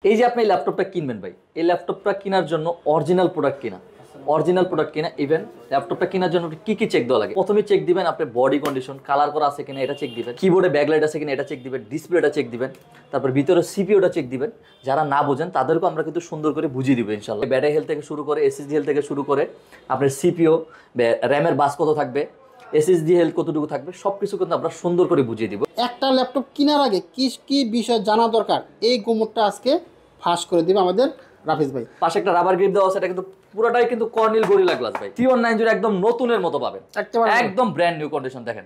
এই যে আপনি এই ল্যাপটপটা কিনবেন ভাই, এই ল্যাপটপটা কেনার জন্য অরিজিনাল প্রোডাক্ট কিনা ইভেন ল্যাপটপটা কেনার জন্য কি কি চেক দেওয়া লাগে? প্রথমে চেক দিবেন আপনার বডি কন্ডিশন, কালার করা আছে কিনা এটা চেক দিবেন, কিবোর্ডে ব্যাকলাইট আছে কিনা এটা চেক দিবেন, ডিসপ্লেটা চেক দিবেন, তারপর ভিতরে সিপিইউটা চেক দিবেন। যারা না বোঝেন তাদেরকেও আমরা কিন্তু সুন্দর করে বুঝিয়ে দিব ইনশাআল্লাহ। ব্যাটারি হেলথ থেকে শুরু করে এসএসডি হেলথ থেকে শুরু করে আপনার সিপিইউ, র্যামের বাস কত থাকবে, এসএসডি হেলথ কতটুকু থাকবে, সবকিছু কিন্তু আমরা সুন্দর করে বুঝিয়ে দিব। একটা ল্যাপটপ কেনার আগে কি কি বিষয় জানা দরকার, এই গুমরটা আজকে ফাঁস করে দিবে আমাদের রাফিজ ভাই। পাশে একটা রাবার গ্রিপ দেওয়া আছে, এটা কিন্তু পুরোটাই কিন্তু কর্নিল গরিলা গ্লাস ভাই। 3190 একদম নতুনের মতো পাবেন, একদম ব্র্যান্ড নিউ কন্ডিশন। দেখেন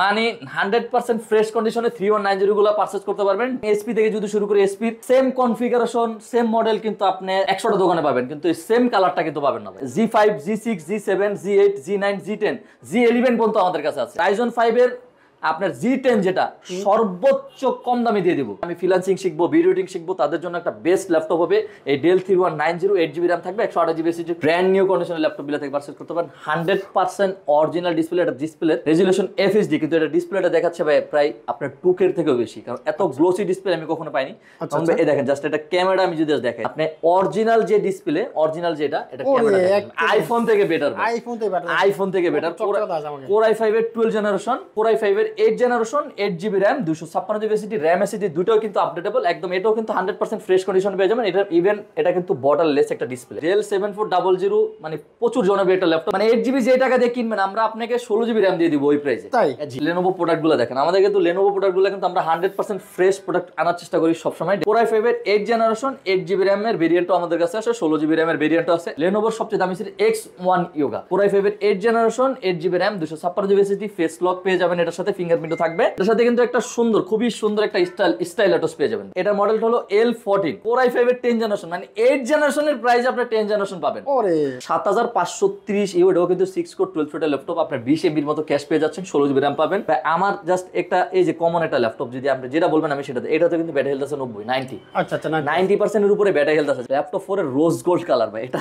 মানে 100% ফ্রেশ কন্ডিশনে 3190 গুলো পারচেজ করতে পারবেন। এসপি থেকে যদি শুরু করে SP same configuration same model কিন্তু আপনি 100টা দোকানে পাবেন, কিন্তু এই সেম কালারটা কিন্তু পাবেন না ভাই। G5 G6 G7 G8 G9 G10 G11 পর্যন্ত আমাদের কাছে আছে। Ryzen 5 এর আপনার G10 যেটা সর্বোচ্চ কম দামে দিয়ে দিব। আমি ফ্রিল্যান্সিং শিখবো, ভিডিও এডিটিং শিখবো, তাদের জন্য একটা বেস্ট ল্যাপটপ হবে এই ডেল 3190। 8GB RAM থাকবে, 128GB SSD, ব্র্যান্ড নিউ কন্ডিশনের ল্যাপটপ গুলো থেকে পারচেজ করতে পারেন। 100% অরিজিনাল ডিসপ্লে, এটা ডিসপ্লে রেজুলেশন FHD, কিন্তু এটা ডিসপ্লেটা দেখাচ্ছে ভাই প্রায় আপনার 2K এর থেকেও বেশি, কারণ এত গ্লোসি ডিসপ্লে আমি কখনো পাইনি। এই দেখেন জাস্ট এটা ক্যামেরা, আমি যদি দেখেন আপনি অরিজিনাল যে ডিসপ্লে, অরিজিনাল যেটা, এটা ক্যামেরা আইফোন থেকে বেটার, আইফোন থেকে বেটার। Core i5 এর 12 জেনারেশন, Core i5 এর 8 generation, 8GB RAM, 256GB SSD, RAM SSD দুটোও কিন্তু আপডেটেবল একদম। এটাও কিন্তু 100% ফ্রেশ কন্ডিশন পেয়ে যাবেন। এটা ইভেন এটা কিন্তু বর্ডারলেস একটা ডিসপ্লে। Dell 7400, মানে প্রচুর জনপ্রিয় একটা ল্যাপটপ। মানে 8GB যে টাকা দিয়ে কিনবেন, আমরা আপনাকে 16GB RAM দিয়ে দিব ওই প্রাইসে। Lenovo প্রোডাক্টগুলো দেখেন, আমাদের কিন্তু Lenovo প্রোডাক্টগুলো কিন্তু আমরা 100% ফ্রেশ প্রোডাক্ট আনার চেষ্টা করি সবসময়। Core i5 এর 8 জেনারেশন, 8GB RAM এর ভেরিয়েন্টও আমাদের কাছে আছে, 16GB RAM এর ভেরিয়েন্টও আছে। Lenovo সবচেয়ে দামি series X1 Yoga। Core i5 এর 8 generation, 8GB RAM, 256GB SSD, face lock পেয়ে যাবেন, এটার সাথে ফিঙ্গারপ্রিন্টও থাকবে। এটার সাথে কিন্তু একটা সুন্দর, খুবই সুন্দর একটা স্টাইলাটস পেয়ে যাবেন। এটার মডেলটা হলো L14। Core i5 এর 10 জেনারেশন, মানে 8 জেনারেশনের প্রাইস আপনি 10 জেনারেশন পাবেন 7530 ইউ। এটাও কিন্তু 6 কোর 12 থ্রেডের ল্যাপটপ, আপনার 20 MB মতো ক্যাশ পেয়ে যাচ্ছেন, 16GB RAM পাবেন। আমার জাস্ট একটা এই যে কমন একটা ল্যাপটপ, যদি আপনি যেটা বলবেন আমি সেটাতে, এটাতে কিন্তু ব্যাটারি হেলথ আছে 90। আচ্ছা 90% এর উপরে ব্যাটারি হেলথ আছে। ল্যাপটপ 4 এর রোজ গোল্ড কালার ভাই, এটা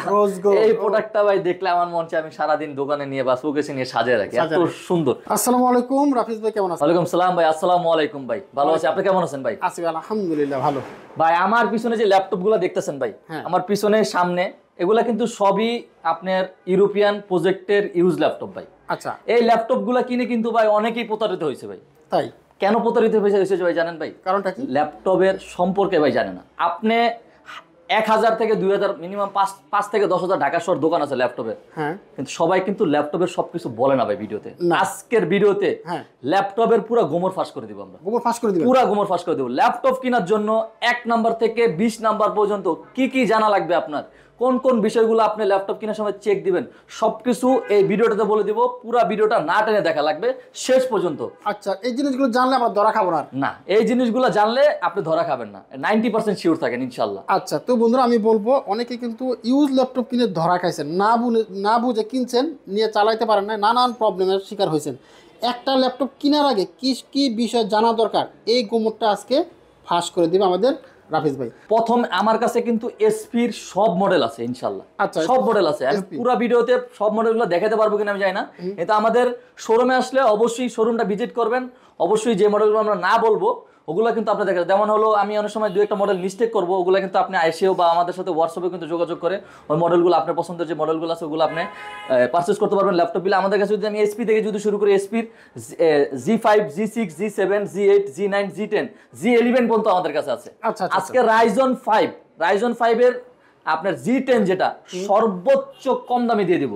এই প্রোডাক্টটা ভাই দেখলে আমার মন চায় আমি সারা দিন দোকানে নিয়ে বা শোকেসে নিয়ে সাজিয়ে রাখি, এত সুন্দর। আসসালামু আলাইকুম রাফিজ ভাই, কেমন আছেন? ওয়ালাইকুম সালাম ভাই। আসসালামু আলাইকুম ভাই, ভালো আছি, আপনি কেমন আছেন ভাই? আছি আলহামদুলিল্লাহ ভালো। ভাই আমার পিছনে যে ল্যাপটপগুলো দেখতেছেন ভাই, আমার পিছনে সামনে এগুলা কিন্তু সবই আপনার ইউরোপিয়ান প্রজেক্টের ইউজ ল্যাপটপ ভাই। আচ্ছা, এই ল্যাপটপগুলো কিনে কিন্তু ভাই অনেকেই প্রতারিত হয়েছে ভাই। তাই কেন প্রতারিত হয়েছে ভাই জানেন ভাই? কারণটা কি? ল্যাপটপের সম্পর্কে ভাই জানে না। আপনি 1000 থেকে 2000, মিনিমাম 5 থেকে 10,000 ঢাকা শহর দোকান আছে ল্যাপটপের, কিন্তু সবাই কিন্তু ল্যাপটপের সবকিছু বলে না ভাই ভিডিওতে। আজকের ভিডিওতে ল্যাপটপের পুরো গোমর ফাঁস করে দিব আমরা, পুরো গোমর ফাঁস করে দিব। ল্যাপটপ কেনার জন্য 1 নাম্বার থেকে 20 নাম্বার পর্যন্ত কি কি জানা লাগবে, আপনার কোন কোন বিষয়গুলো আপনি ল্যাপটপ কেনার সময় চেক দিবেন, সবকিছু এই ভিডিওটাতে বলে দিব। পুরো ভিডিওটা না টেনে দেখা লাগবে শেষ পর্যন্ত। আচ্ছা, এই জিনিসগুলো জানলে আমরা ধরা খাবো না? এই জিনিসগুলো জানলে আপনি ধরা খাবেন না, 90% শিওর থাকেন ইনশাআল্লাহ। আচ্ছা, তো বন্ধুরা আমি বলবো, অনেকে কিন্তু ইউজ ল্যাপটপ কিনে ধরা খাইছেন, না বুঝে কিনছেন, নিয়ে চালাইতে পারেন না, নানান প্রবলেমের শিকার হয়েছেন। একটা ল্যাপটপ কেনার আগে কি কি বিষয় জানা দরকার, এই গুমরটা আজকে ফাঁস করে দিবে আমাদের রাফিজ ভাই। প্রথম আমার কাছে কিন্তু এসপির সব মডেল আছে ইনশাআল্লাহ। আচ্ছা, সব মডেল আছে। আমি পুরো ভিডিওতে সব মডেলগুলো দেখাতে পারবো কিনা আমি জানি না, কিন্তু আমাদের শোরুমে আসলে অবশ্যই শোরুমটা ভিজিট করবেন। অবশ্যই যে মডেলগুলো আমরা না বলবো ওগুলো কিন্তু আপনি দেখেন। যেমন হলো আমি অনেক সময় 2-1টা মডেল মিস্টেক করবো, ওগুলো কিন্তু আপনি এসেও বা আমাদের সাথে হোয়াটসঅ্যাপে কিন্তু যোগাযোগ করে ওই মডেলগুলো আপনার পছন্দের যে মডেলগুলো আছে ওগুলো আপনি পারচেজ করতে পারবেন ল্যাপটপ বিলে। আমাদের কাছে যদি আমি এসপি থেকে যদি শুরু করি, এসপির G5 G6 G7 G8 G9 G10 G11 পর্যন্ত আমাদের কাছে আছে। আজকে Ryzen 5 এর আপনার G10 যেটা সর্বোচ্চ কম দামে দিয়ে দিব।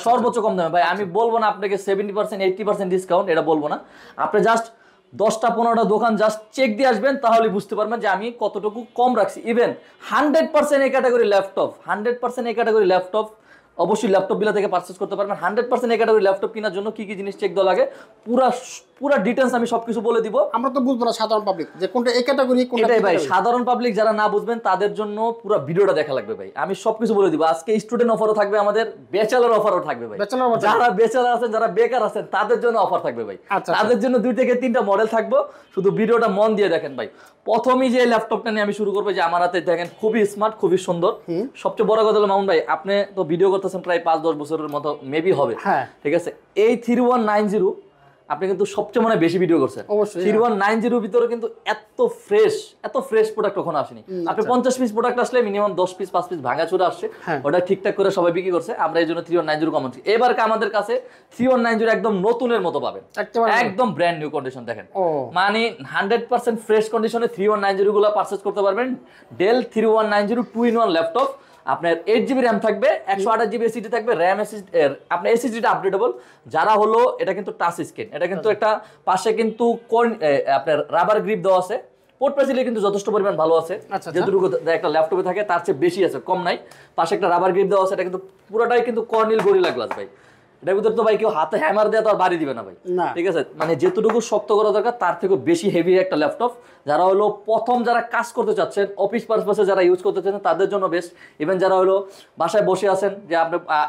সর্বোচ্চ কম দামে ভাই, আমি বলবো না আপনাকে 70% 80% ডিসকাউন্ট, এটা বলবো না। আপনি জাস্ট 10টা-15টা দোকান জাস্ট চেক দিয়ে আসবেন, তাহলে বুঝতে পারবেন যে আমি কতটুকু কম রাখছি। ইভেন 100% এই ক্যাটাগরি ল্যাপটপ, 100% এই ক্যাটাগরি ল্যাপটপ অবশ্যই ল্যাপটপ বিলা থেকে পারচেজ করতে পারবেন। 100% এই ক্যাটাগরি ল্যাপটপ কেনার জন্য কি কি জিনিস চেক দেওয়া লাগে পুরা ডিটেইলস আমি সবকিছু বলে দিব। আমরা তো বুঝবো না সাধারণ পাবলিক যে কোনটা এই ক্যাটাগরি কোনটা। এটাই ভাই, সাধারণ পাবলিক যারা না বুঝবেন তাদের জন্য পুরো ভিডিওটা দেখা লাগবে ভাই। আমি সবকিছু বলে দিব। আজকে স্টুডেন্ট অফারও থাকবে, আমাদের ব্যাচেলর অফারও থাকবে ভাই। যারা ব্যাচেলর আছেন, যারা বেকার আছেন, তাদের জন্য অফার থাকবে ভাই। তাদের জন্য 2 থেকে 3টা মডেল থাকবে, শুধু ভিডিওটা মন দিয়ে দেখেন ভাই। প্রথমেই যে ল্যাপটপটা নিয়ে আমি শুরু করবো, যে আমার হাতে দেখেন, খুবই স্মার্ট, খুবই সুন্দর। সবচেয়ে বড় কথা হলো মামুন ভাই, আপনি তো ভিডিও করতেছেন প্রায় 5-10 বছরের মতো মেবি হবে, ঠিক আছে? এই 3190 আপনি কিন্তু সবচেয়ে মনে হয় বেশি ভিডিও করছেন। অবশ্যই 3190 ভিতরে কিন্তু এত ফ্রেশ প্রোডাক্ট কখনো আসেনি। আপনি 50 পিস প্রোডাক্ট আসলে মিনিমাম 10 পিস 5 পিস ভাঙা চুরা আসছে, ওটা ঠিকঠাক করে সবাই বিক্রি করছে। আমরা এই জন্য 3190 কমন। এবার আমাদের কাছে 3190 একদম নতুনের মতো পাবেন, একদম ব্র্যান্ড নিউ কন্ডিশন। দেখেন মানে 100% ফ্রেশ কন্ডিশনে 3190 গুলো পারচেজ করতে পারবেন। Dell 3190 2-in-1 laptop. আপনার 8GB র্যাম থাকবে, 128GB এসএসডি থাকবে, র্যাম এসএসডি আপনার এসএসডিটা আপডেটেবল। যারা হলো এটা কিন্তু টাচ স্ক্রিন, এটা কিন্তু একটা পাশে কিন্তু আপনার রাবার গ্রিপ দেওয়া আছে। পোর্ট ফ্যাসিলিটি কিন্তু যথেষ্ট পরিমাণ ভালো আছে, যেটুকু একটা ল্যাপটপে থাকে তার চেয়ে বেশি আছে, কম নাই। পাশে একটা রাবার গ্রিপ দেওয়া আছে, এটা কিন্তু পুরোটাই কিন্তু কর্নিল গরিলা গ্লাস ভাই। এটার ভিতরে তো ভাই কেউ হাতে হ্যামার দিয়ে তো আর বাড়ি দিবে না ভাই, ঠিক আছে? মানে যেটুকু শক্ত করা দরকার তার থেকে বেশি হেভি একটা ল্যাপটপ। যারা হলো প্রথম যারা কাজ করতে চাচ্ছেন, অফিস পারপাসে যারা ইউজ করতে চাচ্ছেন তাদের জন্য বেস্ট। ইভেন যারা হলো বাসায় বসে আছেন যে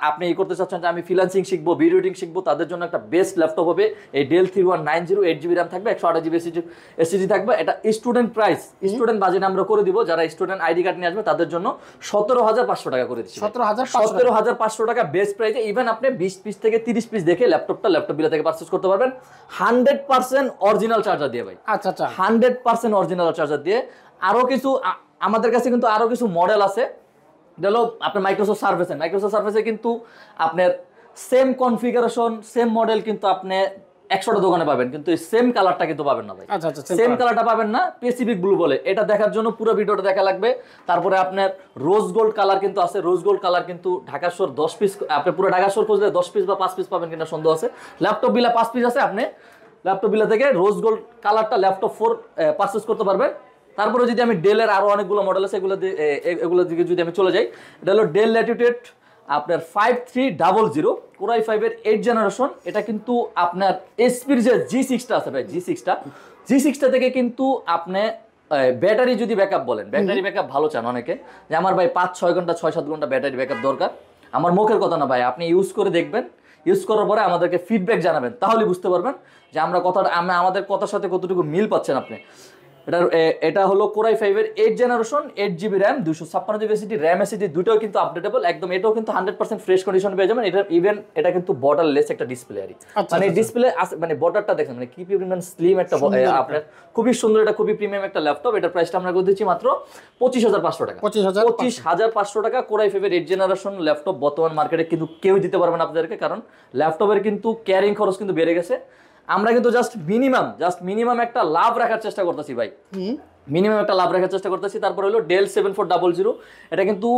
আপনি এই করতে চাচ্ছেন যে আমি ফ্রিল্যান্সিং শিখবো, ভিডিও এডিটিং শিখবো, তাদের জন্য একটা বেস্ট ল্যাপটপ হবে এই ডেল 3190। 8GB র্যাম থাকবে, 128GB এসএসডি থাকবে। এটা স্টুডেন্ট প্রাইস, স্টুডেন্ট বাজেট আমরা করে দিব। যারা স্টুডেন্ট আইডি কার্ড নিয়ে আসবে তাদের জন্য 17,500 টাকা করে দিচ্ছি। 17,500 টাকা বেস্ট প্রাইসে। ইভেন আপনি 20 পিস থেকে 30 পিস দেখে ল্যাপটপ বিলা থেকে পারচেজ করতে পারবেন 100% অরিজিনাল চার্জার দিয়ে ভাই। আচ্ছা 100% অরিজিনাল চার্জার দিয়ে। আরো কিছু আমাদের কাছে কিন্তু আরো কিছু মডেল আছে। এটা হলো আপনার মাইক্রোসফট সার্ফেসে কিন্তু আপনার সেম কনফিগারেশন সেম মডেল কিন্তু আপনি 100টা দোকানে পাবেন, কিন্তু এই সেম কালারটা কিন্তু পাবেন না ভাই। সেম কালারটা পাবেন না, প্যাসিফিক ব্লু বলে। এটা দেখার জন্য পুরো ভিডিওটা দেখা লাগবে। তারপরে আপনার রোজ গোল্ড কালার কিন্তু আছে। রোজ গোল্ড কালার কিন্তু ঢাকা শহর 10 পিস, আপনি পুরো ঢাকা শহর খুঁজলে 10 পিস বা 5 পিস পাবেন কিনা সন্দেহ আছে। ল্যাপটপ বিলা 5 পিস আছে, আপনি ল্যাপটপ বিলা থেকে রোজ গোল্ড কালারটা ল্যাপটপ 4 পারচেজ করতে পারবেন। তারপরে যদি আমি ডেলের আরো অনেকগুলো মডেল আছে, এগুলো দিকে যদি আমি চলে যাই, এটা হলো ডেল ল্যাটিটিউড আপনার 5300 Core i5 এর 8th জেনারেশন। এটা কিন্তু আপনার এসপির যে G6টা আছে ভাই, G6টা থেকে কিন্তু আপনি ব্যাটারি যদি ব্যাকআপ বলেন, ব্যাটারি ব্যাকআপ ভালো চান অনেকে, যে আমার ভাই 5-6 ঘন্টা 6-7 ঘন্টা ব্যাটারি ব্যাকআপ দরকার। আমার মুখের কথা না ভাই, আপনি ইউজ করে দেখবেন, ইউজ করার পরে আমাদেরকে ফিডব্যাক জানাবেন, তাহলে বুঝতে পারবেন যে আমাদের কথার সাথে কতটুকু মিল পাচ্ছেন আপনি। এটা হলো Core i5 এর 8th generation, 8GB RAM, 256GB SSD, RAM SSD দুটোও কিন্তু আপডেটেবল একদম। এটাও কিন্তু 100% ফ্রেশ কন্ডিশন পেয়ে যাবেন। এটা কিন্তু বর্ডারলেস একটা ডিসপ্লে আর মানে ডিসপ্লে মানে বর্ডারটা দেখেন মানে কি পরিমাণ স্লিম একটা আপনার খুবই সুন্দর, এটা খুবই প্রিমিয়াম একটা ল্যাপটপ। এটার প্রাইসটা আমরা করে দিচ্ছি মাত্র 25,500 টাকা। 25,500 টাকা Core i5 এর 8th জেনারেশন ল্যাপটপ বর্তমান মার্কেটে কিন্তু কেউ দিতে পারবে না আপনাদেরকে, কারণ ল্যাপটপের কিন্তু ক্যারিং খরচ কিন্তু বেড়ে গেছে। আমরা কিন্তু জাস্ট মিনিমাম একটা লাভ রাখার চেষ্টা করতেছি ভাই, মিনিমাম একটা লাভ রাখার চেষ্টা করতেছি। তারপর হলো ডেল 7400, এটা কিন্তু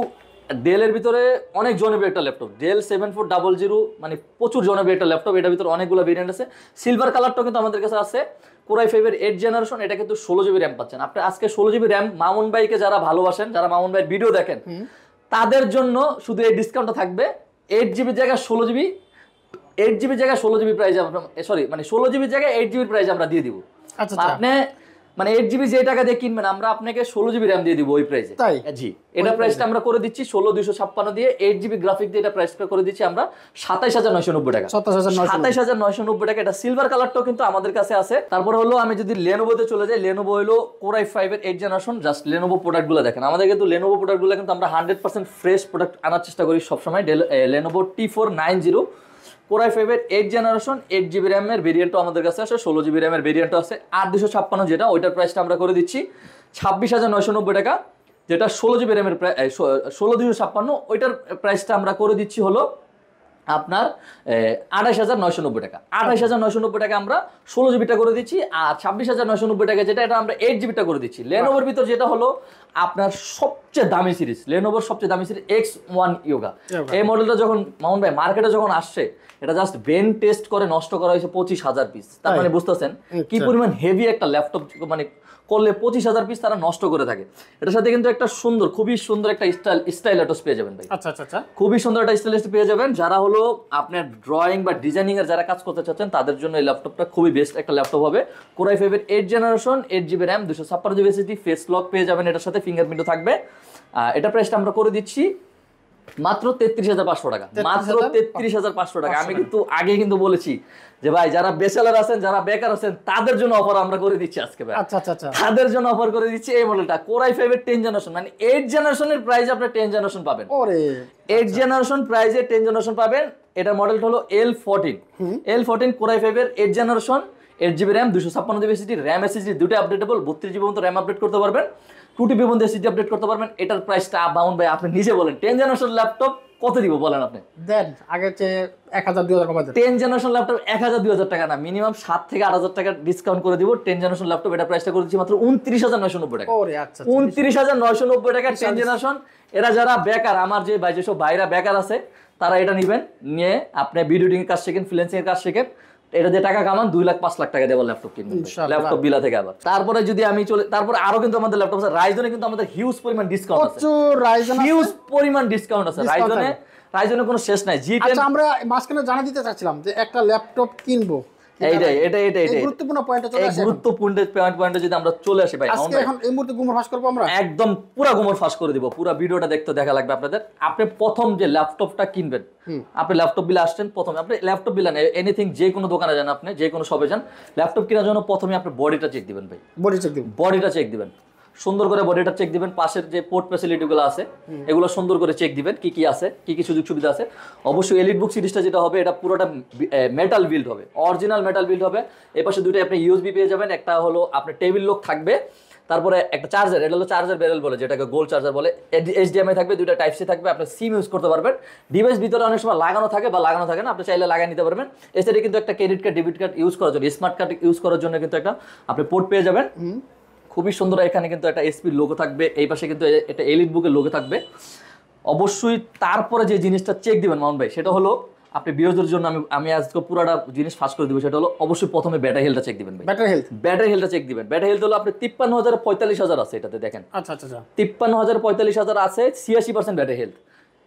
ডেলের ভিতরে অনেক জনপ্রিয় একটা ল্যাপটপ। ডেল 7400 মানে প্রচুর জনপ্রিয় একটা ল্যাপটপ। এটার ভিতরে অনেকগুলো ভেরিয়েন্ট আছে, সিলভার কালারটাও কিন্তু আমাদের কাছে আছে। Core i5 এর 8th জেনারেশন, এটা কিন্তু 16GB র্যাম পাচ্ছেন আপনি। আজকে 16GB র্যাম মামুন ভাইকে যারা ভালোবাসেন, যারা মামুন ভাইয়ের ভিডিও দেখেন, তাদের জন্য শুধু এই ডিসকাউন্টটা থাকবে। 8GB জায়গায় 16GB, 8GB জায়গায় 16GB প্রাইস, সরি মানে 16GB জায়গায় 8GB প্রাইস আমরা দিয়ে দিব। আপনি মানে 8GB যে টাকা দিয়ে কিনবেন, আমরা আপনাকে 16GB র্যাম দিয়ে দিব ওই প্রাইসে। জি, এটা প্রাইসটা আমরা করে দিচ্ছি 16,256 দিয়ে, 8GB গ্রাফিক দিয়ে এটা প্রাইসটা করে দিচ্ছি আমরা 27,990 টাকা। 27,990 টাকা। এটা সিলভার কালারটাও কিন্তু আমাদের কাছে আছে। তারপরে হলো আমি যদি লেনোভোতে চলে যাই, লেনোভো হলো Core i5 এর 8th জেনারেশন। জাস্ট লেনোভো প্রোডাক্টগুলো দেখেন, আমাদের কিন্তু লেনোভো প্রোডাক্টগুলো কিন্তু আমরা 100% ফ্রেশ প্রোডাক্ট আনার চেষ্টা করি সবসময়। লেনোভো T490 Core i5 এর 8th জেনারেশন, 8GB র্যামের ভেরিয়েন্টও আমাদের কাছে আছে, 16GB র্যামের ভেরিয়েন্টও আছে। 8,256 যেটা, ওইটার প্রাইসটা আমরা করে দিচ্ছি 26,990 টাকা। যেটা 16GB র্যামের 16,256, ওইটার প্রাইসটা আমরা করে দিচ্ছি হলো আপনার 28,990 টাকা। 28,990 টাকা আমরা 16GBটা করে দিচ্ছি। আর 26,990 টাকা যেটা, এটা আমরা 8GBটা করে দিচ্ছি। লেনোভোর ভিতর যেটা হলো আপনার সবচেয়ে দামি সিরিজ, লেনোভোর সবচেয়ে দামি সিরিজ X1 Yoga। এই মডেলটা যখন মামুন ভাই মার্কেটে যখন আসছে, এটা জাস্ট বেন টেস্ট করে নষ্ট করা হয়েছে 25,000 পিস। তার মানে বুঝতেছেন কি পরিমাণ হেভি একটা ল্যাপটপ মানে করলে 25,000 পিস তারা নষ্ট করে থাকে। এটার সাথে কিন্তু একটা সুন্দর, খুবই সুন্দর একটা স্টাইলাটস পেয়ে যাবেন ভাই। আচ্ছা, খুবই সুন্দর একটা স্টাইলাটস পেয়ে যাবেন। যারা হলো আপনার ড্রয়িং বা ডিজাইনিং এর যারা কাজ করতে চাচ্ছেন, তাদের জন্য এই ল্যাপটপটা খুবই বেস্ট একটা ল্যাপটপ হবে। Core i5 এর 8th generation, 8GB RAM, 256GB SSD, face lock পেয়ে যাবেন, এটার সাথে ফিঙ্গারপ্রিন্টও থাকবে। এটা প্রাইসটা আমরা করে দিচ্ছি মাত্র 33,500 টাকা, মাত্র 33,500 টাকা। আমি কিন্তু আগে কিন্তু বলেছি যে ভাই যারা বেচেলার আছেন, যারা বেকার আছেন, তাদের জন্য অফার আমরা করে দিচ্ছি আজকে ভাই। আচ্ছা আচ্ছা আচ্ছা, তাদের জন্য অফার করে দিচ্ছি এই মডেলটা কোরাই 5 এর 10 জেনারেশন, মানে 8 জেনারেশনের প্রাইসে আপনি 10 জেনারেশন পাবেন। ওরে 8 জেনারেশন প্রাইসে 10 জেনারেশন পাবেন। এটা মডেলটা হলো L14 কোরাই 5 এর 8 generation, 8GB RAM, 256GB SSD, RAM SSD দুটো আপডেটেবল, 32GB পর্যন্ত RAM আপডেট করতে পারবেন, 2TB পর্যন্ত SSD আপডেট করতে পারবেন। এটার প্রাইসটা মাউন্ট ভাই আপনি নিজে বলেন 10 জেনারেশন ল্যাপটপ কত দিব বলেন আপনি? দেন আগের চেয়ে 1000-2000 কমাই দেন। 10 জেনারেশন ল্যাপটপ 1000-2000 টাকা না, মিনিমাম 7 থেকে 8000 টাকা ডিসকাউন্ট করে দিব। 10 জেনারেশন ল্যাপটপ এটা প্রাইসটা করে দিচ্ছি মাত্র 29,990 টাকা। ওরে আচ্ছা 29,990 টাকা 10 জেনারেশন। এরা যারা বেকার, আমার যে ভাই যেসব ভাইরা বেকার আছে, তারা এটা নেবেন, নিয়ে আপনি ভিডিও এডিটিং এর কাজ শিখেন, ফ্রিল্যান্সিং এর কাজ শিখেন, এটা দিয়ে টাকা কামান 2 লাখ 5 লাখ টাকা দেওয়ার ল্যাপটপ কিনবেন ল্যাপটপ বিলা থেকে। আবার তারপরে যদি আমি চলে, তারপরে আরো কিন্তু আমাদের ল্যাপটপ আছে রাইজনে, কিন্তু আমাদের হিউজ পরিমাণ ডিসকাউন্ট আছে, প্রচুর রাইজন আছে, হিউজ পরিমাণ ডিসকাউন্ট আছে রাইজনে কোনো শেষ নাই। G10 আচ্ছা আমরা মাঝখানে জানা দিতে চাচ্ছিলাম যে একটা ল্যাপটপ কিনবো, এইটাই গুরুত্বপূর্ণ পয়েন্টে চলে আসে। গুরুত্বপূর্ণ পয়েন্টে যদি আমরা চলে আসি ভাই, আজকে এখন এই মুহূর্তে গুমর ফাঁস করবো আমরা, একদম পুরো গুমর ফাঁস করে দিব। পুরো ভিডিওটা দেখতে দেখা লাগবে আপনাদের। আপনি প্রথম যে ল্যাপটপটা কিনবেন, আপনি ল্যাপটপ বিলে আসছেন, প্রথমে আপনি ল্যাপটপ বিলে নেন, এনিথিং যে কোনো দোকানে যান, আপনি যে কোনো শপে যান, ল্যাপটপ কেনার জন্য প্রথমে আপনি বডিটা চেক দিবেন ভাই, বডিটা চেক দিবেন, সুন্দর করে বডিটা চেক দিবেন। পাশের যে পোর্ট ফ্যাসিলিটিগুলো আছে এগুলো সুন্দর করে চেক দিবেন, কি কি আছে, কি কি সুযোগ সুবিধা আছে। অবশ্যই এলিট বুক সিরিজটা যেটা হবে, এটা পুরোটা মেটাল বিল্ড হবে, অরিজিনাল মেটাল বিল্ড হবে। এই পাশে দুটো আপনি ইউএসবি পেয়ে যাবেন, একটা হলো আপনার টেবিল লক থাকবে, তারপরে একটা চার্জার, এটা হলো চার্জার ব্যারেল বলে, যেটাকে গোল চার্জার বলে, HDMI থাকবে, দুটো টাইপ সি থাকবে, আপনি সিম ইউজ করতে পারবেন। ডিভাইস ভিতরে অনেক সময় লাগানো থাকে বা লাগানো থাকে না, আপনি চাইলে লাগাই নিতে পারবেন। এছাড়া কিন্তু একটা credit card, debit card use করার জন্য, স্মার্ট কার্ড ইউজ করার জন্য কিন্তু একটা আপনি পোর্ট পেয়ে যাবেন। খুবই সুন্দর। এখানে কিন্তু একটা এসপি লোগো থাকবে, এই পাশে কিন্তু এটা এলিট বুকের লোগো থাকবে। অবশ্যই তারপরে যে জিনিসটা চেক দিবেন মাউন্ট ভাই, সেটা হলো আপনি বিরোধের জন্য আমি আজকে পুরোটা জিনিস ফাঁস করে দিব। সেটা হলো অবশ্যই প্রথমে ব্যাটারি হেলথটা চেক দিবেন ভাই, ব্যাটারি হেলথটা চেক দিবেন। ব্যাটারি হেলথ হলো আপনি 53,000-45,000 আছে, এটাতে দেখেন 53,000-45,000 আছে, 86% ব্যাটারি হেলথ,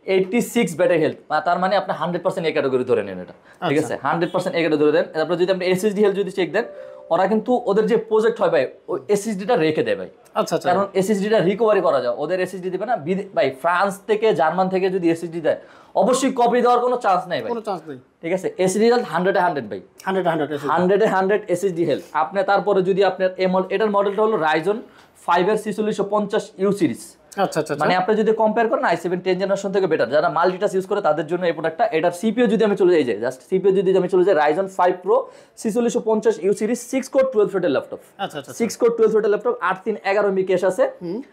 86 ব্যাটারি হেলথ, তার মানে আপনি 100% এ ক্যাটাগরি ধরে নেন এটা, ঠিক আছে? 100% এ ক্যাটাগরি ধরে দেন। তারপরে যদি আপনি এসএসডি হেলথ যদি চেক দেন, ওরা কিন্তু ওদের যে প্রজেক্ট হয় ভাই, ওই এসএসডিটা রেখে দেয় ভাই। আচ্ছা, কারণ এসএসডিটা রিকভারি করা যায়, ওদের এসএসডি দিবে না ভাই। ফ্রান্স থেকে, জার্মান থেকে যদি এসএসডি দেয়, অবশ্যই কপি দেওয়ার কোনো চান্স নাই ভাই, কোনো চান্স নেই, ঠিক আছে? এসএসডি হেলথ 100-100 ভাই, 100-100 এসএসডি হেলথ। আপনি তারপরে যদি আপনার এটার মডেলটা হলো রাইজন 5 এর 4650U সিরিজ। আচ্ছা, মানে আপনি যদি কম্পেয়ার করেন i7 10 জেনারেশন থেকে বেটার, যারা মাল্টিটাস্ক ইউজ করে তাদের জন্য এই প্রোডাক্টটা। এটার সিপিইউ যদি আমি চলে যাই, জাস্ট সিপিইউ যদি আমি চলে যাই, Ryzen 5 Pro 4650U series, 6 core 12 থ্রেডের ল্যাপটপ। আচ্ছা, 6 কোর 12 থ্রেডের ল্যাপটপ, 8/3/11 MB ক্যাশ আছে,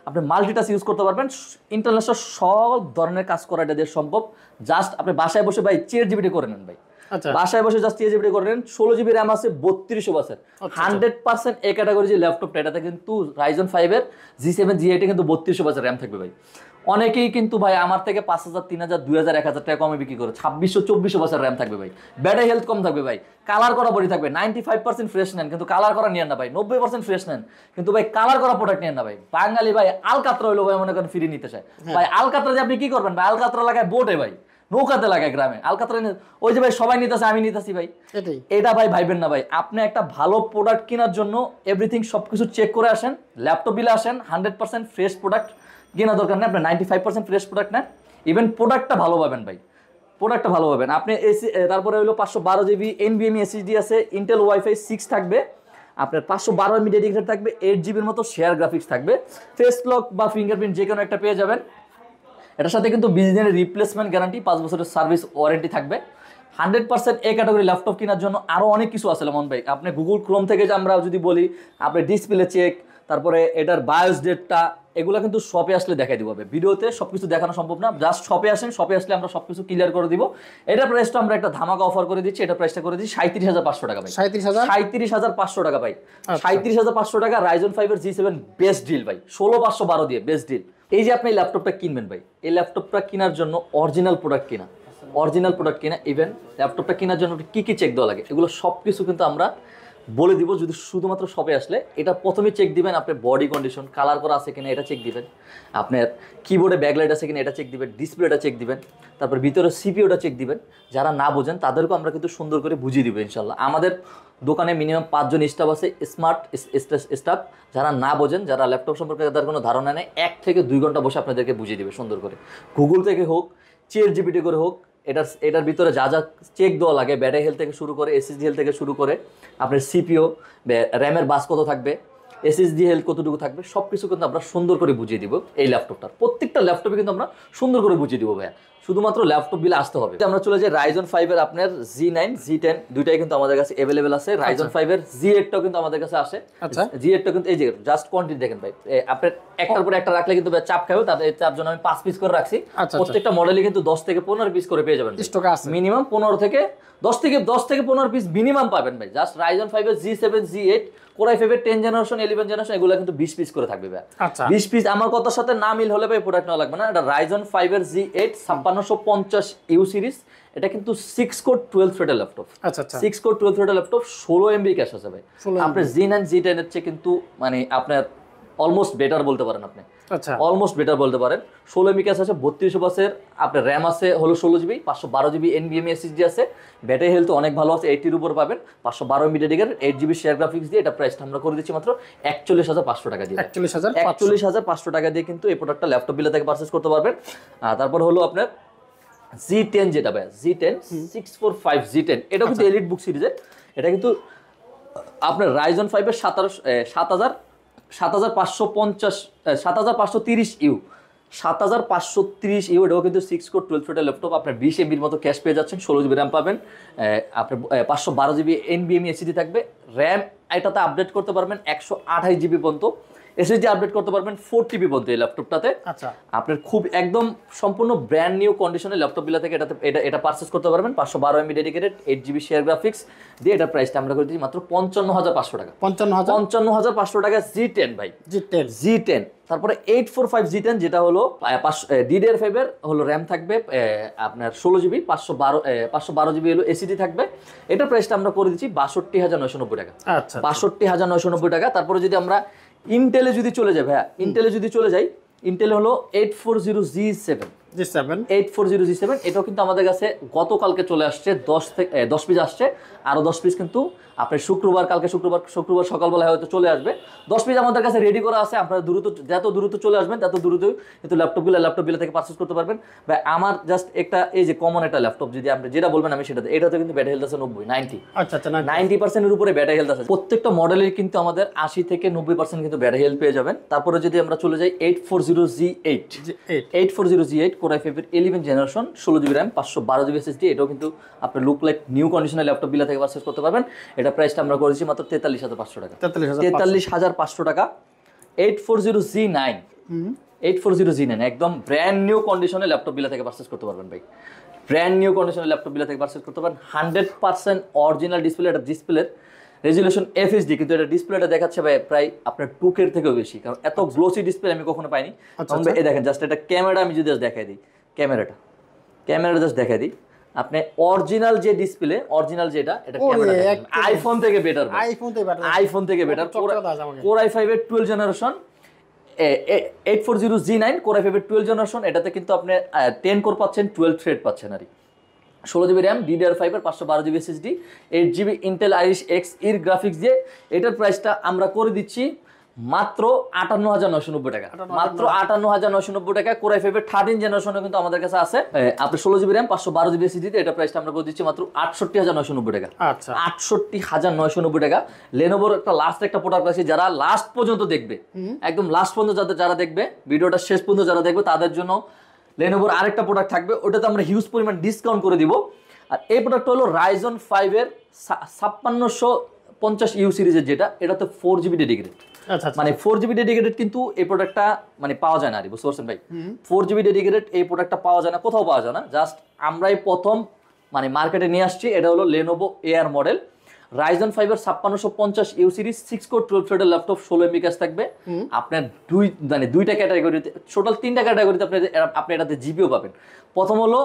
আপনি মাল্টিটাস্ক ইউজ করতে পারবেন। ইন্টারন্যাশনাল সব ধরনের কাজ করা এটা দিয়ে সম্ভব। জাস্ট আপনি বাসায় বসে ভাই ChatGPT করে নেন ভাই, বাসায় বসে জাস্ট ChatGPT করে নেন। 16GB RAM আছে, 3200 বাসের, 100% এ ক্যাটাগরি যে ল্যাপটপটা, এটাতে কিন্তু Ryzen 5 এর G7 G8 এ কিন্তু 3200 বাসের RAM থাকবে ভাই। অনেকেই কিন্তু ভাই আমার থেকে 5,000 3,000 2,000 1,000 টাকা কমে বিক্রি করে, 2600-2400 বাসের RAM থাকবে ভাই। ব্যাটারি হেলথ কম থাকবে ভাই, কালার করা বডি থাকবে। 95% ফ্রেশ নেন, কিন্তু কালার করা নিয়েন না ভাই। 90% ফ্রেশ নেন, কিন্তু ভাই কালার করা প্রোডাক্ট নিয়েন না ভাই। বাঙালি ভাই আলকাতরা হইলো ভাই, মনে করেন ফ্রি নিতে চায় ভাই। আলকাতরা যে আপনি কি করবেন ভাই, আলকাতরা লাগায় বোটে ভাই, নৌকাতে লাগায় গ্রামে, আলকাতরা ওই যে ভাই সবাই নিতেছে আমি নিতেছি ভাই, এটা ভাই ভাইবেন না ভাই। আপনি একটা ভালো প্রোডাক্ট কেনার জন্য এভরিথিং সবকিছু চেক করে আসেন, ল্যাপটপ বিলে আসেন, 100% ফ্রেশ প্রোডাক্ট কেনা দরকার নেই। আপনি 95% ফ্রেশ প্রোডাক্ট নেন, ইভেন প্রোডাক্টটা ভালো পাবেন ভাই, প্রোডাক্টটা ভালো পাবেন আপনি। তারপরে হলো 512GB NVMe SSD আছে, ইন্টেল ওয়াইফাই 6 থাকবে, আপনার 512 MB ডেডিকেটেড থাকবে, 8GBর মতো শেয়ার গ্রাফিক্স থাকবে, ফেস লক বা ফিঙ্গারপ্রিন্ট যে কোনো একটা পেয়ে যাবেন। এটার সাথে কিন্তু 20 দিনের রিপ্লেসমেন্ট গ্যারান্টি, 5 বছরের সার্ভিস ওয়ারেন্টি থাকবে। 100% এ ক্যাটাগরি ল্যাপটপ কেনার জন্য আরও অনেক কিছু আছে মন ভাই। আপনি গুগল ক্রোম থেকে যে আমরা যদি বলি, আপনি ডিসপ্লে চেক, তারপরে এটার বায়োস ডেটটা, এগুলো কিন্তু শপে আসলে দেখাই দিব। ভিডিওতে সবকিছু দেখানো সম্ভব না, জাস্ট শপে আসেন, শপে আসলে আমরা সবকিছু ক্লিয়ার করে দিব। এটার প্রাইসটা আমরা একটা ধামাকা অফার করে দিচ্ছি, এটা প্রাইসটা করে দিচ্ছি 37,500 টাকা ভাই। 37,500 টাকা ভাই, 37,500 টাকা Ryzen 5 এর G7 বেস্ট ডিল ভাই, 16,512 দিয়ে বেস্ট ডিল। এই যে আপনি এই ল্যাপটপটা কিনবেন ভাই, এই ল্যাপটপটা কেনার জন্য অরিজিনাল প্রোডাক্ট কিনা, ইভেন ল্যাপটপটা কেনার জন্য কি কি চেক দেওয়া লাগে, এগুলো সব কিছু কিন্তু আমরা বলে দিব যদি শুধুমাত্র শপে আসলে। এটা প্রথমে চেক দিবেন আপনার বডি কন্ডিশন, কালার করা আছে কিনা এটা চেক দিবেন, আপনার কিবোর্ডে ব্যাকলাইট আছে কিনা এটা চেক দিবেন, ডিসপ্লেটা চেক দিবেন, তারপর ভিতরে সিপিইউটা চেক দিবেন। যারা না বোঝেন তাদেরকেও আমরা কিন্তু সুন্দর করে বুঝিয়ে দিব ইনশাল্লাহ। আমাদের দোকানে মিনিমাম 5 জন স্টাফ আছে, স্মার্ট স্টাফ, যারা না বোঝেন, যারা ল্যাপটপ সম্পর্কে তাদের কোনো ধারণা নেই, 1 থেকে 2 ঘন্টা বসে আপনাদেরকে বুঝিয়ে দিবে সুন্দর করে। গুগল থেকে হোক, ChatGPT করে হোক, এটার ভিতরে যা যা চেক দেওয়া লাগে, ব্যাটারি হেলথ থেকে শুরু করে, SSD হেলথ থেকে শুরু করে, আপনার সিপিও, র্যামের বাস কত থাকবে, SSD হেলথ কতটুকু থাকবে, সব কিছু কিন্তু আমরা সুন্দর করে বুঝিয়ে দিব এই ল্যাপটপটার। প্রত্যেকটা ল্যাপটপে কিন্তু আমরা সুন্দর করে বুঝিয়ে দিব ভাইয়া, শুধুমাত্র ল্যাপটপ বিলে আসতে হবে। আমরা চলে যাই Ryzen 5 এর আপনার G9, G10 দুইটাই কিন্তু আমাদের কাছে অ্যাভেলেবেল আছে। Ryzen 5 এর G8টাও কিন্তু আমাদের কাছে আসে। আচ্ছা, G8টা কিন্তু এই যে জাস্ট কোয়ান্টিটি দেখেন ভাই, আপনার একটার পর একটা রাখলে কিন্তু চাপ খাবে, তার জন্য আমি 5 পিস করে রাখছি। প্রত্যেকটা মডেলে কিন্তু 10 থেকে 15 পিস করে পেয়ে যাবেন স্টকে আছে, মিনিমাম 15 থেকে 10 থেকে 15 পিস মিনিমাম পাবেন ভাই। জাস্ট Ryzen 5 এর G7, G8, Core i5 এর 10 জেনারেশন, 11 জেনারেশন, এগুলো কিন্তু 20 পিস করে থাকবে ভাই। আচ্ছা, 20 পিস আমার কথার সাথে না মিল হলে ভাই প্রোডাক্ট নেওয়া লাগবে না। এটা Ryzen 5 এর G8 5650U সিরিজ, এটা কিন্তু 6 কোর 12 থ্রেডের ল্যাপটপ। আচ্ছা আচ্ছা, 6 কোর 12 থ্রেডের ল্যাপটপ, 16 এমবি ক্যাশ আছে ভাই। 16 আপনার G9, G10 এর চেয়ে কিন্তু মানে আপনার অলমোস্ট বেটার বলতে পারেন আপনি, আচ্ছা, অলমোস্ট বেটার বলতে পারেন। 16 এমবি ক্যাশ আছে, 3200 বাসের আপনার র্যাম আছে হলো 16GB, 512GB NVMe SSD আছে, ব্যাটারি হেলথ অনেক ভালো আছে, 80 এর উপর পাবেন, 512 MB dedicated, 8GB share graphics দিয়ে। এটা প্রাইসটা আমরা করে দিচ্ছি মাত্র 41,500 টাকা দিয়ে। 41,500 টাকা দিয়ে কিন্তু এই প্রোডাক্টটা ল্যাপটপ বিলে থেকে পারচেজ করতে পারবেন। তারপর হলো আপনার G10, যেটা ভাই G10 645 G10, এটা কিন্তু এলিট বুক সিরিজের। এটা কিন্তু আপনার Ryzen 5 এর 7530U, 7530U, এটাও কিন্তু 6 কোর 12 থ্রেডের ল্যাপটপ। আপনার 20 এমবির মতো ক্যাশ পেয়ে যাচ্ছেন, 16GB র্যাম পাবেন, আপনার 512GB NVMe SSD থাকবে, র্যাম এটাতে আপডেট করতে পারবেন 128GB পর্যন্ত, SSD আপডেট করতে পারবেন 4TB পর্যন্ত এই ল্যাপটপটাতে। আচ্ছা, আপনার খুব একদম সম্পূর্ণ ব্র্যান্ড নিউ কন্ডিশনের ল্যাপটপ বিলা থেকে এটা পারচেজ করতে পারবেন। 512 MB dedicated, 8GB share graphics দিয়ে। এটা প্রাইসটা আমরা করে দিচ্ছি মাত্র 55,500 টাকা। 55,500 টাকা G10 ভাই, G10। তারপরে 845 G10, যেটা হলো DDR5 এর হলো র্যাম থাকবে আপনার 16GB, 512GB হলো SSD থাকবে। এটার প্রাইসটা আমরা করে দিচ্ছি 62,990 টাকা। আচ্ছা, 62,990 টাকা। তারপরে যদি আমরা ইন্টেলে যদি চলে যাই ভাইয়া, ইন্টেলে হলো 840G7, 840G7, এটাও কিন্তু আমাদের কাছে গতকালকে চলে আসছে, 10 পিস আসছে, আরো 10 পিস কিন্তু আপনার কালকে শুক্রবার সকালবেলা হয়তো চলে আসবে। 10 পিস আমাদের কাছে রেডি করা আছে। আপনারা যত দ্রুত চলে আসবেন তত দ্রুত কিন্তু ল্যাপটপ বিলে থেকে পারচেজ করতে পারবেন ভাই। আমার জাস্ট একটা এই যে কমন একটা ল্যাপটপ, যদি আপনি যেটা বলবেন আমি সেটাতে, এটাতে কিন্তু ব্যাটারি হেলথ আছে 90। আচ্ছা আচ্ছা, 90% এর উপরে ব্যাটারি হেলথ আছে। প্রত্যেকটা মডেলের কিন্তু আমাদের 80 থেকে 90% কিন্তু ব্যাটারি হেলথ পেয়ে যাবেন। তারপরে যদি আমরা চলে যাই 840G8, Core i5 এর 11 generation, 16GB RAM, 512GB SSD, এটাও কিন্তু আপনি লুক লাইক নিউ কন্ডিশনের ল্যাপটপ বিলা থেকে পারচেজ করতে পারবেন। এটা প্রাইসটা আমরা করেছি মাত্র 43,500 টাকা। 43,500 টাকা। 840G9, একদম ব্র্যান্ড নিউ কন্ডিশনের ল্যাপটপ বিলা থেকে পারচেজ করতে পারবেন ভাই। ব্র্যান্ড নিউ কন্ডিশনের ল্যাপটপ বিলা থেকে পারচেজ করতে পারবেন। 100% অরিজিনাল ডিসপ্লে, এটা ডিসপ্লের রেজুলেশন FHD, কিন্তু এটা ডিসপ্লেটা দেখাচ্ছে ভাই প্রায় আপনার 2K থেকেও বেশি, কারণ এত গ্লোসি ডিসপ্লে আমি কখনো পাইনি। এই দেখেন জাস্ট এটা ক্যামেরা, আমি যদি জাস্ট দেখাই দিই ক্যামেরাটা জাস্ট দেখাই দিই, আপনি অরিজিনাল যে ডিসপ্লে, অরিজিনাল যেটা, এটা ক্যামেরা আইফোন থেকে বেটার, আইফোন থেকে বেটার। Core i5 এর 12 জেনারেশন, 840G9, Core i5 এর 12 জেনারেশন, এটাতে কিন্তু আপনি 10 কোর পাচ্ছেন, 12 থ্রেড পাচ্ছেন আর 16GB র্যাম, DDR5 এর 512GB SSD, 8GB Intel Iris X এর গ্রাফিক্স দিয়ে। এটার প্রাইসটা আমরা করে দিচ্ছি মাত্র 58,990 টাকা। মাত্র 58,990 টাকা। Core i5 এর 13 জেনারেশনে কিন্তু আমাদের কাছে আছে আপনার 16GB র্যাম, 512GB SSD, এটা প্রাইসটা আমরা করে দিচ্ছি মাত্র 68,990 টাকা। আচ্ছা, 68,990 টাকা। Lenovoর একটা লাস্ট একটা প্রোডাক্ট আছে, যারা লাস্ট পর্যন্ত দেখবে, একদম লাস্ট পর্যন্ত যারা দেখবে, ভিডিওটা শেষ পর্যন্ত যারা দেখবে, তাদের জন্য Lenovoর আরেকটা প্রোডাক্ট থাকবে, ওটাতে আমরা হিউজ পরিমাণ ডিসকাউন্ট করে দিব। আর এই প্রোডাক্টটা হলো Ryzen 5 এর 5650U সিরিজের, যেটা এটাতে 4GB ডেডিকেটেড। মানে 4GB ডেডিকেটেড কিন্তু এই প্রোডাক্টটা মানে পাওয়া যায় না, আর বুঝতে পারছেন ভাই। 4GB ডেডিকেটেড এই প্রোডাক্টটা পাওয়া যায় না, কোথাও পাওয়া যায় না, জাস্ট আমরাই প্রথম মানে মার্কেটে নিয়ে আসছি। এটা হলো Lenovo Air মডেল, Ryzen 5 এর 5650U সিরিজ, 6 কোর 12 থ্রেডের ল্যাপটপ, 16 এমবি ক্যাশ থাকবে। আপনার দুইটা ক্যাটাগরিতে, টোটাল 3টা ক্যাটাগরিতে আপনি এটাতে জিবিও পাবেন। প্রথম হলো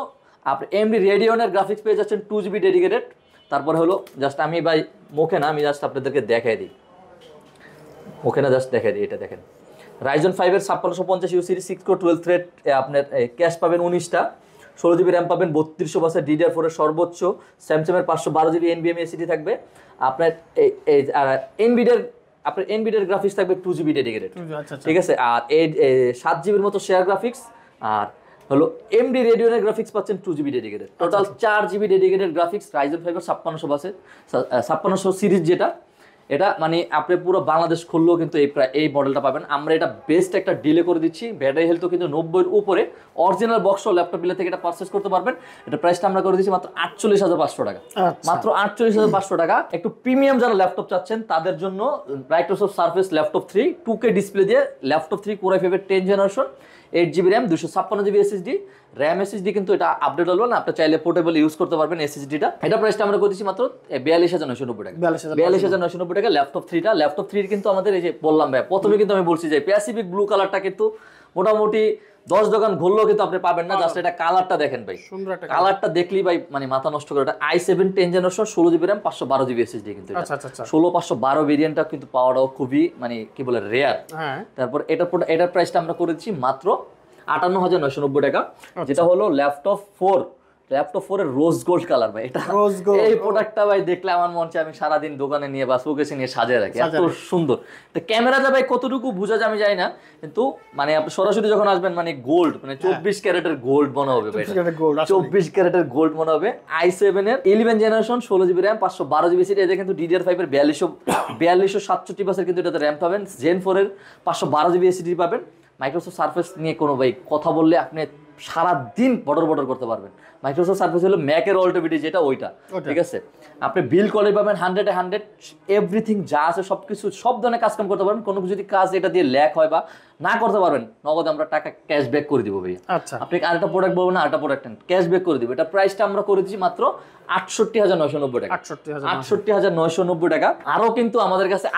আপনি AMD Radeon এর গ্রাফিক্স পেয়ে যাচ্ছেন 2GB ডেডিকেটেড। তারপরে হলো জাস্ট আমি ভাই মুখে না, আমি জাস্ট আপনাদেরকে দেখাই দিই, মুখে না জাস্ট দেখাই দিই। এটা দেখেন, রাইজন 5 এর 5650 ইউ সিরিজ 6 কোর 12 থ্রেড, আপনার ক্যাশ পাবেন 19টা, 16 জিবি র্যাম পাবেন, 3200 বাসের DDR4 এর সর্বোচ্চ, স্যামসাংয়ের 512 জিবি NVMe SSD থাকবে, আপনার এনভিডিয়ার গ্রাফিক্স থাকবে 2 জিবি ডেডিকেটেড, ঠিক আছে। আর 7 জিবির মতো শেয়ার গ্রাফিক্স, আর হলো এমডি রেডিওনের গ্রাফিক্স পাচ্ছেন 2 GB dedicated, total 4 GB dedicated graphics, Ryzen 5 এর 5600 বাসের 5600 সিরিজ যেটা, এটা মানে আপনি পুরো বাংলাদেশ খুললেও কিন্তু এই মডেলটা পাবেন। আমরা এটা বেস্ট একটা ডিলে করে দিচ্ছি, ব্যাটারি হেলথও কিন্তু 90-এর উপরে, অরিজিনাল বক্স ল্যাপটপ বিলে থেকে এটা পারচেজ করতে পারবেন। এটা প্রাইসটা আমরা করে দিচ্ছি মাত্র 48,500 টাকা, মাত্র 48,500 টাকা। একটু প্রিমিয়াম যারা ল্যাপটপ চাচ্ছেন তাদের জন্য Microsoft surface laptop 3 2K display দিয়ে ল্যাপটপ 3 Core i5 এর 10 generation, 8 GB RAM, 256 GB SSD, RAM SSD কিন্তু এটা আপডেট হলো না, আপনি চাইলে পোর্টেবল ইউজ করতে পারবেন এসএসডিটা। এটা প্রাইসটা আমরা করে দিচ্ছি মাত্র 42,990 টাকা, 42,990 টাকা ল্যাপটপ 3টা। ল্যাপটপ 3 কিন্তু আমাদের এই যে বললাম ভাই, প্রথমে কিন্তু আমি বলছি যে প্যাসিফিক ব্লু কালারটা কিন্তু মোটামুটি 10 দোকান ঘুরলেও কিন্তু আপনি পাবেন না, জাস্ট এটা কালারটা দেখেন ভাই, কালারটা দেখলেই ভাই মানে মাথা নষ্ট করে। এটা i7 10 generation, 16 GB RAM, 512 GB SSD কিন্তু এটা, 16512 ভেরিয়েন্টটা কিন্তু পাওয়াটাও খুবই মানে কি বলে রেয়ার। তারপর এটার প্রাইসটা আমরা করে দিচ্ছি মাত্র 58,990 টাকা, যেটা হলো ল্যাপটপ 4 এর রোজ গোল্ড কালার ভাই। এটা এই প্রোডাক্টটা ভাই দেখলে আমার মনে হচ্ছে আমি সারাদিন দোকানে নিয়ে বা শোকেসে নিয়ে সাজিয়ে রাখি, এত সুন্দর। তো ক্যামেরাটা ভাই কতটুকু বোঝা যায় আমি জানি না, কিন্তু মানে আপনি সরাসরি যখন আসবেন মানে গোল্ড, মানে 24 ক্যারেটের গোল্ড মনে হবে ভাই, 24 ক্যারেটের গোল্ড মনে হবে। i7 এর 11 generation, 16 GB RAM, 512 GB city, এটা কিন্তু DDR5 এর 4267 বাসের কিন্তু এটাতে র্যাম পাবেন, Zen 4 এর 512 জিবি এসএসডি পাবেন। মাইক্রোসফট সারফেস নিয়ে কোনো ভাই কথা বললে আপনি সারাদিন বর্ডর করতে পারবেন। মাইক্রোসফট সারফেস হলো ম্যাকের অল্টিভিটি যেটা, ওইটা ঠিক আছে। আপনি বিল কোয়ালিটি পাবেন 100 এ 100, এভরিথিং যা আছে সবকিছু সব ধরনের কাজ কাম করতে পারবেন। কোনো যদি কাজ এটা দিয়ে ল্যাক হয় বা না করতে পারবেন, নগদ আমরা টাকা ক্যাশব্যাক করে দিব ভাই। আচ্ছা, আপনি আরেকটা প্রোডাক্ট বলবেন না, আরেকটা প্রোডাক্ট ক্যাশব্যাক করে দিব। এটা প্রাইসটা আমরা করে দিচ্ছি মাত্র 68,990 টাকা, 68,990 টাকা। আরো কিন্তু আমাদের কাছে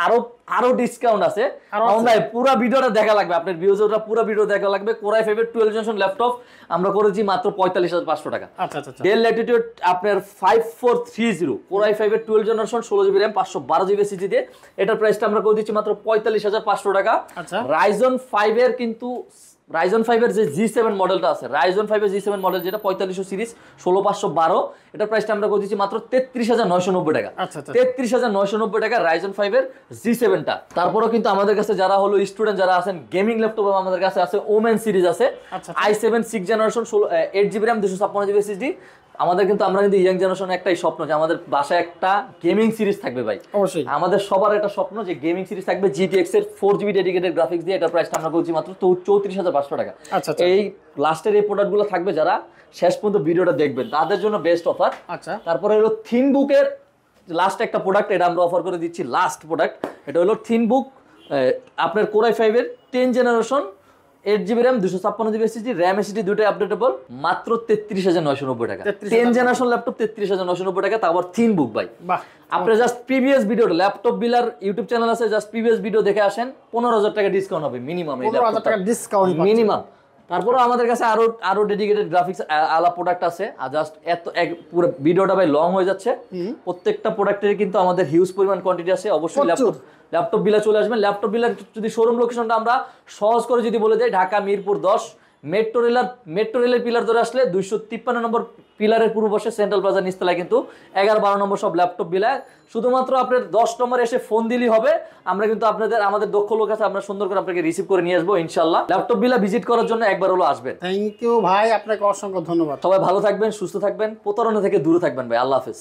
আরো ডিসকাউন্ট আছে, ভাই পুরো ভিডিওটা দেখা লাগবে, আপনার ভিউজটা পুরো ভিডিও দেখা লাগবে। Core i5 এর 12 জেনারেশন ল্যাপটপ আমরা করেছি মাত্র 45,500 টাকা। ডেল ল্যাটিটিউড আপনার 5430, Core i5 এর 12 generation, 16 GB RAM, 512 GB SSD দিয়ে, এটার প্রাইসটা আমরা করে দিচ্ছি মাত্র 45,500 টাকা। রাইজন 5 এর কিন্তু রাইজন 5 এর যে G7 মডেলটা আছে, রাইজন 5 এর G7 মডেল যেটা 4500 সিরিজ, 16512, এটার প্রাইসটা আমরা করে দিচ্ছি মাত্র 33,990 টাকা। 33,990 টাকা রাইজন 5 এর G7টা। তারপরেও কিন্তু আমাদের কাছে যারা হলো স্টুডেন্ট যারা আছেন, গেমিং ল্যাপটপ আমাদের কাছে আছে, ওমেন সিরিজ আছে, i7 6 generation, 8 GB RAM, 256 GB SSD. আমরা কিন্তু ইয়াং জেনারেশন একটাই স্বপ্ন যে আমাদের বাসায় একটা গেমিং সিরিজ থাকবে ভাই, অবশ্যই আমাদের সবার একটা স্বপ্ন যে গেমিং সিরিজ থাকবে GTX এর 4 জিবি ডেডিকেটেড গ্রাফিক্স দিয়ে। এটার প্রাইসটা আমরা করছি মাত্র 34,500 টাকা। এই লাস্টের এই প্রোডাক্টগুলো থাকবে, যারা শেষ পর্যন্ত ভিডিওটা দেখবেন তাদের জন্য বেস্ট অফার। তারপরে হলো থিনবুকের লাস্ট একটা প্রোডাক্ট, এটা আমরা অফার করে দিচ্ছি লাস্ট প্রোডাক্ট। এটা হলো থিনবুক আপনার Core i5 এর 10 generation, 8 GB RAM, 256 GB SSD, RAM SSD দুটোই আপডেটেবল, মাত্র 33,990 টাকা। 10 জেনারেশন ল্যাপটপ 33,990 টাকা, তারপর থিনবুক ভাই। আপনি just previous video, laptop বিলার YouTube channel আছে, জাস্ট প্রিভিয়াস ভিডিও দেখে আসেন, 15,000 টাকা ডিসকাউন্ট হবে মিনিমাম, এই ল্যাপটপটা মিনিমাম। তারপরে আমাদের কাছে আরো ডেডিকেটেড গ্রাফিক্স আলা প্রোডাক্ট আছে। আর জাস্ট পুরো ভিডিওটা ভাই লং হয়ে যাচ্ছে, প্রত্যেকটা প্রোডাক্টের কিন্তু আমাদের হিউজ পরিমাণ কোয়ান্টিটি আছে। অবশ্যই ল্যাপটপ বিলা চলে আসবেন। ল্যাপটপ বিলার যদি শোরুম লোকেশনটা আমরা সহজ করে যদি বলে দেই, ঢাকা মিরপুর 10, মেট্রো রেলের পিলার ধরে আসলে 253 নম্বর পিলারের পূর্ব পাশে সেন্ট্রাল প্লাজা নিচতলায় কিন্তু 11-12 নম্বর সব ল্যাপটপ বিলায়। শুধুমাত্র আপনার 10 নম্বরে এসে ফোন দিলেই হবে, আমরা কিন্তু আমাদের দক্ষ লোক আছে, আমরা সুন্দর করে আপনাকে রিসিভ করে নিয়ে আসবো ইনশাল্লাহ। ল্যাপটপ বিলা ভিজিট করার জন্য একবার হলো আসবেন। থ্যাংক ইউ ভাই, আপনাকে অসংখ্য ধন্যবাদ। সবাই ভালো থাকবেন, সুস্থ থাকবেন, প্রতারণা থেকে দূরে থাকবেন ভাই। আল্লাহ হাফেজ।